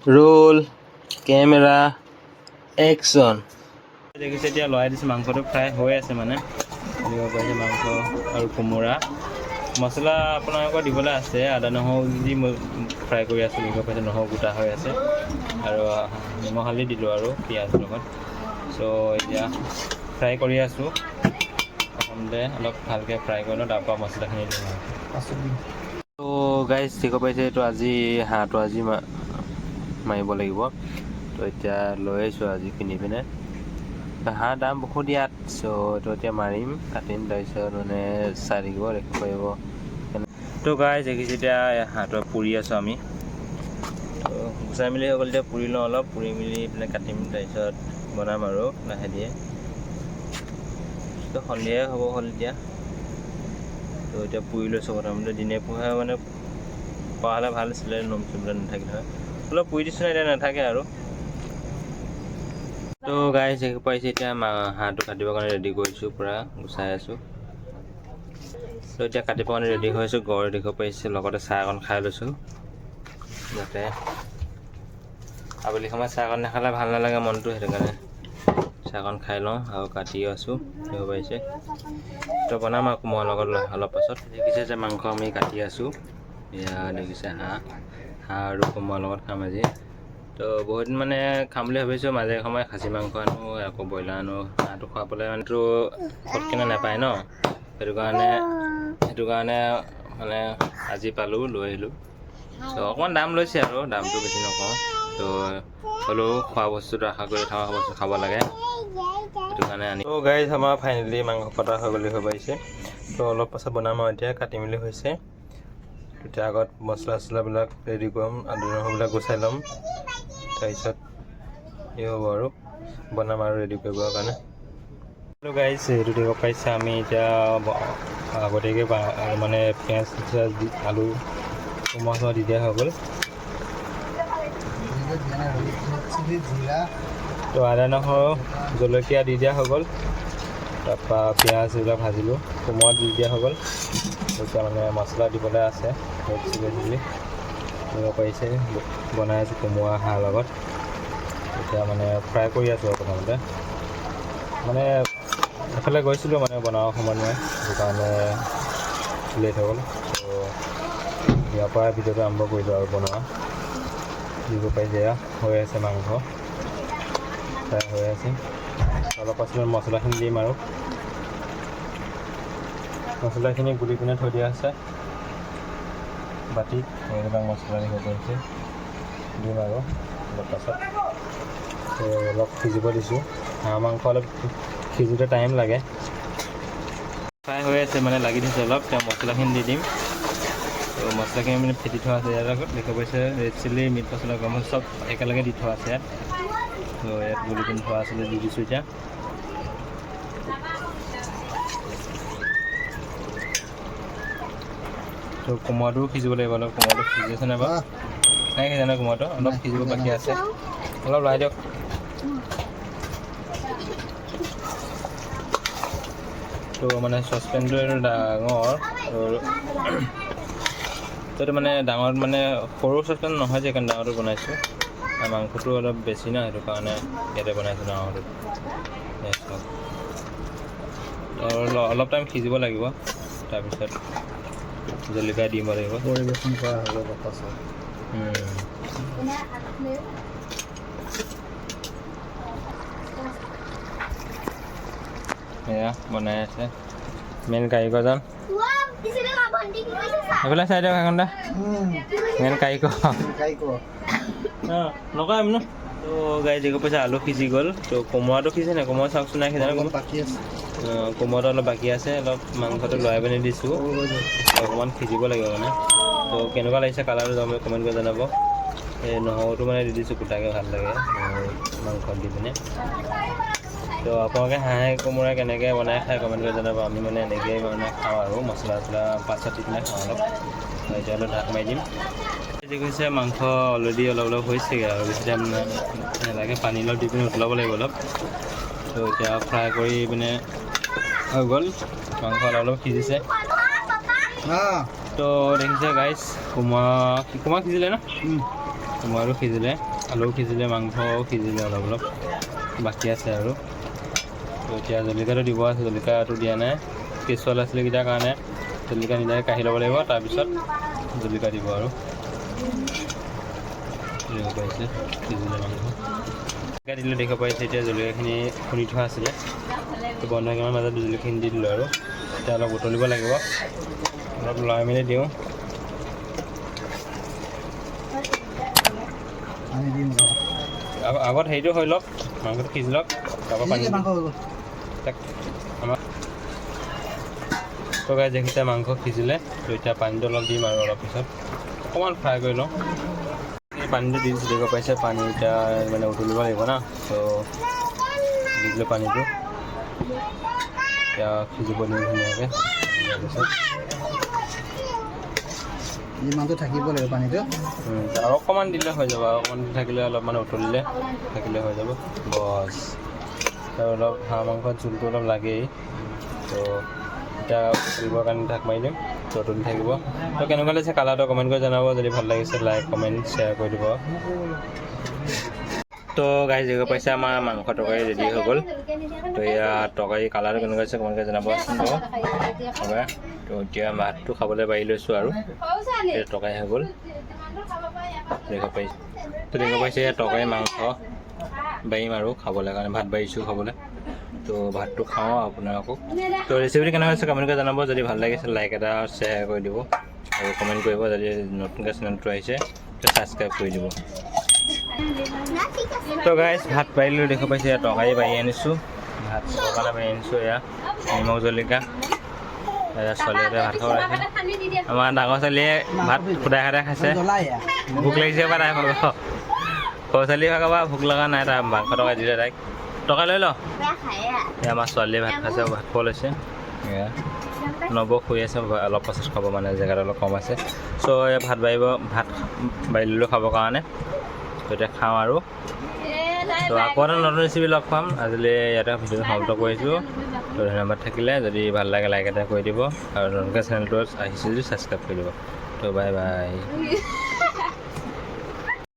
roll camera action দেখিছে এতিয়া লৰাই দিছোঁ মাংসটো ফ্ৰাই হৈ আছে মানে দিব পাৰিছে মাংস আৰু কোমোৰা মছলা আপোনালোকৰ দিবলৈ আছে আদা নহৰু দি ফ্ৰাই কৰি আছোঁ দিব পাৰিছে নহৰু গোটা হৈ আছে আৰু নিমখ হালধি দিলোঁ আৰু পিঁয়াজৰ লগত চ' এতিয়া ফ্ৰাই কৰি আছোঁ প্ৰথমতে অলপ ভালকৈ ফ্ৰাই কৰি লওঁ তাৰপৰা মছলাখিনি দিওঁ ত' গাইজ ঠিক পাইছে এইটো আজি হাঁহটো আজি মাৰিব লাগিব তো এতিয়া লৈ আহিছোঁ আজি কিনি পিনে হাঁহ দাম বহুত ইয়াত চ' এইটো এতিয়া মাৰিম কাটিম তাৰপিছত মানে চাই থাকিব দেখিব পাৰিব তো গাইজ দেখিছে এতিয়া হাঁহটো পুৰি আছোঁ আমি তো গুচাই মেলি হৈ গ'ল এতিয়া পুৰি লওঁ অলপ পুৰি মেলি পিনে কাটিম তাৰপিছত বনাম আৰু লাহে দিয়ে তো সন্ধিয়াই হ'ব হ'ল এতিয়া তো এতিয়া পুৰি লৈছোঁ প্ৰথমতে দিনে পোহা মানে পোৱা হ'লে ভাল আছিলে নম চুমবিলাক নাথাকিলে হয় অলপ পুৰি দিছোঁ এতিয়া নাথাকে আৰু তো গাইজ দেখি পাইছে এতিয়া হাঁহটো কাটিবৰ কাৰণে ৰেডি কৰিছোঁ পূৰা গুচাই আছোঁ তো এতিয়া কাটিবৰ কাৰণে ৰেডি হৈ আছোঁ গড় দেখিব পাৰিছে লগতে চাহ অকণ খাই লৈছোঁ যাতে আবেলি সময়ত চাহকণ নাখালে ভাল নালাগে মনটো সেইটো কাৰণে চাহকণ খাই লওঁ আৰু কাটিও আছোঁ দেখিব পাৰিছে তো বনাম আকৌ মই লগত অলপ পাছত দেখিছে যে মাংস আমি কাটি আছোঁ এয়া দেখিছে হাঁহ আৰু কোমোৰাৰ লগত খাম আজি তো বহুত দিন মানে খাম বুলি ভাবিছোঁ মাজে সময়ে খাচী মাংস আনো আকৌ ব্ৰইলাৰ আনো হাঁহটো খুৱাবলৈ মানেতো ফটকেনে নাপায় ন সেইটো কাৰণে মানে আজি পালোঁ লৈ আহিলোঁ তো অকণমান দাম লৈছে আৰু দামটো বেছি নকওঁ তো হ'লেও খোৱা বস্তুটো আশা কৰি থকা বস্তু খাব লাগে সেইটো কাৰণে আনি তো গাইজ আমাৰ ফাইনেলি মাংস কটা হৈ গ'লে হৈ পাৰিছে তো অলপ পাছত বনাম আৰু এতিয়া কাটি মেলি হৈছে তেতিয়া আগত মছলা চছলাবিলাক ৰেডি কৰিম আদা নহৰুবিলাক গুচাই ল'ম তাৰপিছত এই হ'ব আৰু বনাম আৰু ৰেডি কৰিবৰ কাৰণে গাইজ সেইটো দিব পাৰিছে আমি এতিয়া আগতীয়াকৈ মানে পিঁয়াজ দি আলু কোমোৰা দি দিয়া হৈ গ'ল তো আদা নহৰু জলকীয়া দি দিয়া হৈ গ'ল তাৰপৰা পিঁয়াজ এইবিলাক ভাজিলোঁ কোমোৰা দি দিয়া হৈ গ'ল এতিয়া মানে মছলা দিবলৈ আছে ৰেড চিলি দিব পাৰিছে বনাই আছোঁ কোমোৰা হাঁহৰ লগত এতিয়া মানে ফ্ৰাই কৰি আছোঁ আৰু প্ৰথমতে মানে এফালে গৈছিলোঁ মানে বনোৱাৰ সময়ত মই সেইটো কাৰণে লেট হৈ গ'ল ত' ইয়াৰ পৰা ভিডিঅ'টো আৰম্ভ কৰিলোঁ আৰু বনোৱা দিব পাৰিছে এয়া হৈ আছে মাংস ফ্ৰাই হৈ আছে অলপ পাছত মছলাখিনি দিম আৰু মছলাখিনি গুলি পিনে থৈ দিয়া আছে বাটিত এইবিলাক মছলা দিব পাৰিছে দিম আৰু অলপ পাছত অলপ সিজিব দিছোঁ হাঁহ মাংস অলপ সিজোতে টাইম লাগে ফ্ৰাই হৈ আছে মানে লাগি দিছে অলপ তেওঁ মছলাখিনি দি দিম তো মছলাখিনি মানে ফেটি থোৱা আছে ইয়াৰ লগত দেখা পাইছে ৰেড চিলি মিট মছলা গৰম মছলা চব একেলগে দি থোৱা আছে ইয়াত তো ইয়াত গুলি পিনি থোৱা আছিলে দি দিছোঁ এতিয়া তো কোমোৰাটোও সিজিব লাগিব অলপ কোমোৰাটো সিজি আছে নাই বাৰু নাই সিজা নাই কোমোৰাটো অলপ সিজিব বাকী আছে অলপ লৰাই দিয়ক তো মানে চচপেনটো ডাঙৰ তো এইটো মানে ডাঙৰ মানে সৰু চচপেন নহয় যে সেইকাৰণে ডাঙৰটো বনাইছোঁ আৰু মাংসটো অলপ বেছি না সেইটো কাৰণে ইয়াতে বনাইছোঁ ডাঙৰটো অলপ টাইম সিজিব লাগিব তাৰপিছত জলকীয়া দিব লাগিব পৰিৱেশন কৰা হ'ব পাছত এয়া বনাই আছে মেইন কাৰিকৰজন এইফালে চাই দিয়ক এখন মেইন কাৰিকৰ নকয় ন তো গাই দিব পইচা আলু সিজি গ'ল তো কোমোৰাটো সিজে নাই কোমোৰা চাওকচোন নাই সিজা বাকী আছে কোমোৰাটো অলপ বাকী আছে অলপ মাংসটো লৰাই পিনি দিছোঁ অকণমান সিজিব লাগিব মানে তো কেনেকুৱা লাগিছে কালাৰটো যাম কমেণ্ট কৰি জনাব এই নহৰুটো মানে দি দিছোঁ গোটাকৈ ভাল লাগে মাংসত দি পিনে তো আপোনালোকে হাঁহে কোমোৰা কেনেকৈ বনাই খাই কমেণ্ট কৰি জনাব আমি মানে এনেকৈয়ে বনাই খাওঁ আৰু মছলা চছলা পাছত দি পিনে খাওঁ অলপ এতিয়া অলপ ঢাক মাৰি দিম যি কৈছে মাংস অলৰেডি অলপ অলপ হৈছেগৈ আৰু বেছি টাইম নালাগে পানী অলপ দি পিনে উতলাব লাগিব অলপ তো এতিয়া ফ্ৰাই কৰি পিনে হৈ গ'ল মাংস অলপ অলপ সিজিছে তো দেখিছে গাইজ কোমোৰা সিজিলে ন কোমোৰাটো সিজিলে আলু সিজিলে মাংসও সিজিলে অলপ অলপ বাকী আছে আৰু তো এতিয়া জলকীয়াটো দিব আছে জলকীয়াটো দিয়া নাই কেঁচুৱা ল'ৰা ছোৱালীকেইটাৰ কাৰণে জলকীয়া নিদাকৈ কাঢ়ি ল'ব লাগিব তাৰপিছত জলকীয়া দিব আৰু দেখিব পাইছে সিজিলে মাংস জলকীয়া দিলে দেখিব পাইছে এতিয়া জলকীয়াখিনি খুন্দি থোৱা আছিলে তো বন্ধাকীমাৰ মাজত জলকীয়াখিনি দি দিলোঁ আৰু এতিয়া অলপ উতলিব লাগিব অলপ লৰাই মেলি দিওঁ আগত হেৰিটো হৈ লওক মাংসটো সিজি লওক তাৰপৰা পানী আমাৰ তো গাইজ দেখিছে মাংস সিজিলে তো এতিয়া পানীটো অলপ দিম আৰু অলপ পিছত অকণমান ফ্ৰাই কৰি লওঁ পানীটো দি দিছোঁ দেখিব পাইছে পানী এতিয়া মানে উতলিব লাগিব না তো দি দিলোঁ পানীটো এতিয়া সিজিব দিম ধুনীয়াকৈ তাৰপিছত যিমানটো থাকিব লাগিব পানীটো আৰু অকণমান দিলে হৈ যাব আৰু অকণমান থাকিলে অলপ মানে উতলিলে থাকিলে হৈ যাব বছ আৰু অলপ হাঁহ মাংসত জোলটো অলপ লাগেই তো এতিয়া উতলিবৰ কাৰণে ঢাক মাৰি দিম তো উতলি থাকিব তো কেনেকুৱা লাগিছে কালাৰটো কমেণ্ট কৰি জনাব যদি ভাল লাগিছে লাইক কমেণ্ট শ্বেয়াৰ কৰি দিব তো গাইজ দেখিব পাইছে আমাৰ মাংস তৰকাৰী ৰেডি হৈ গ'ল তো এয়া তৰকাৰী কালাৰটো কেনেকুৱা হৈছে কমেণ্ট কৰি জনাবচোন তো তো এতিয়া ভাতটো খাবলৈ পাৰি লৈছোঁ আৰু তৰকাৰী হৈ গ'ল দেখিব পাইছে তো দেখিব পাইছে এয়া তৰকাৰী মাংস বাঢ়িম আৰু খাবলৈ কাৰণে ভাত বাঢ়িছোঁ খাবলৈ তো ভাতটো খাওঁ আপোনালোকক তো ৰেচিপিটো কেনেকুৱা হৈছে কমেণ্ট কৰি জনাব যদি ভাল লাগিছে লাইক এটা শ্বেয়াৰ কৰি দিব আৰু কমেণ্ট কৰিব যদি নতুনকৈ চেনেলটো আহিছে তো ছাবস্ক্ৰাইব কৰি দিব তো গাইজ ভাত বাঢ়িলোঁ দেখিব পাইছে এয়া তৰকাৰী বাঢ়ি আনিছোঁ ভাত খাবৰ কাৰণে বাঢ়ি আনিছোঁ এয়া নিমখ জলকীয়া এয়া ছোৱালীহঁতে ভাত খাব লাগিছে আমাৰ ডাঙৰ ছোৱালীয়ে ভাত খুদাই খাদাই খাইছে ভোক লাগিছে বা তাই ভাগৰ সৰু ছোৱালী ভাগৰ বা ভোক লগা নাই তাই মাংস তৰকাৰী দিলে তাইক টকা লৈ ল এয়া আমাৰ ছোৱালীয়ে ভাত খাইছে ভাত খোৱা লৈছে এয়া নব শুই আছে অলপ পাছত খাব মানে জেগাত অলপ কম আছে চ' এই ভাত বাঢ়ি ল'লোঁ খাবৰ কাৰণে তো এতিয়া খাওঁ আৰু তো আকৌ এটা নতুন ৰেচিপি লগ পাম আজিলৈ ইয়াতে ভিডিঅ'টো সমাপ্ত কৰিছোঁ তো ধন্যবাদ থাকিলে যদি ভাল লাগে লাইক এটা কৰি দিব আৰু নতুনকৈ চেনেলটো আহিছে যদি ছাবস্ক্ৰাইব কৰি দিব তো বাই বাই